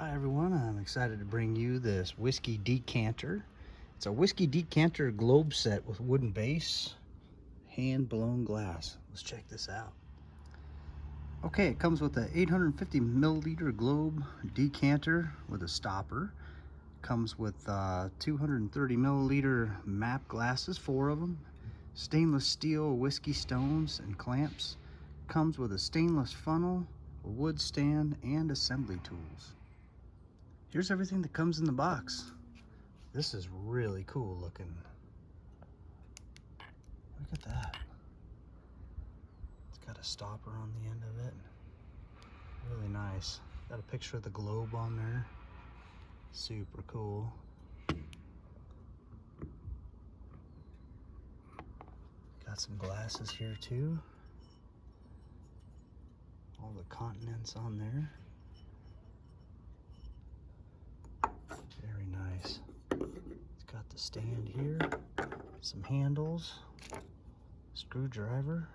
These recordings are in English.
Hi everyone, I'm excited to bring you this Whiskey Decanter. It's a Whiskey Decanter Globe Set with wooden base, hand-blown glass. Let's check this out. Okay, it comes with a 850 milliliter Globe Decanter with a stopper. Comes with 230 milliliter map glasses, 4 of them. Stainless steel whiskey stones and clamps. Comes with a stainless funnel, a wood stand, and assembly tools. Here's everything that comes in the box. This is really cool looking. Look at that. It's got a stopper on the end of it. Really nice. Got a picture of the globe on there. Super cool. Got some glasses here too. All the continents on there. Very nice. It's got the stand here, some handles, screwdriver,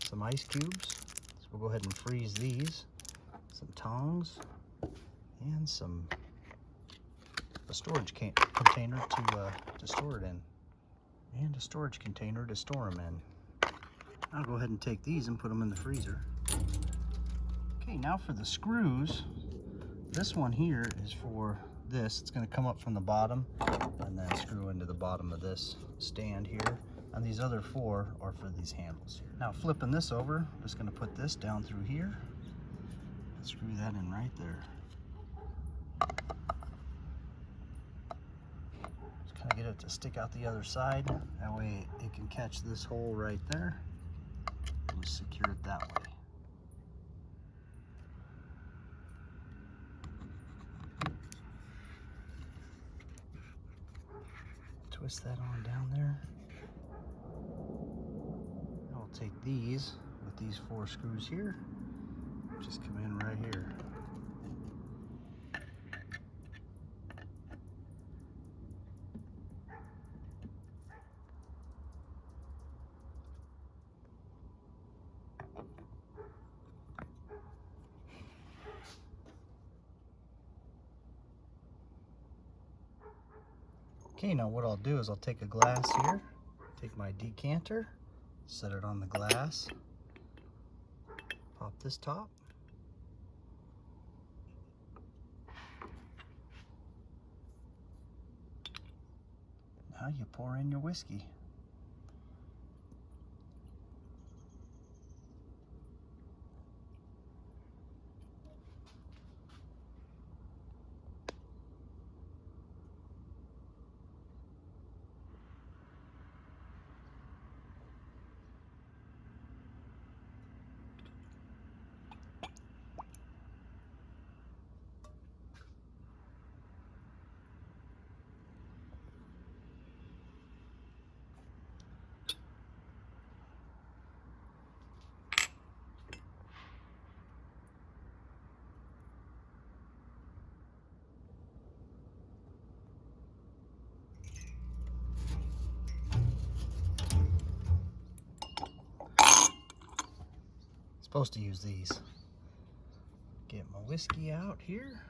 some ice cubes. So we'll go ahead and freeze these. Some tongs, and a storage container to store it in, and a storage container to store them in. I'll go ahead and take these and put them in the freezer. Okay, now for the screws. This one here is for this. It's going to come up from the bottom and then screw into the bottom of this stand here. And these other 4 are for these handles here. Now flipping this over, I'm just going to put this down through here and screw that in right there. Just kind of get it to stick out the other side. That way it can catch this hole right there. And just secure it that way. Twist that on down there. I'll take these with these 4 screws here. Just come in right here. Okay, now what I'll do is I'll take a glass here, take my decanter, set it on the glass, pop this top. Now you pour in your whiskey. Supposed to use these. Get my whiskey out here.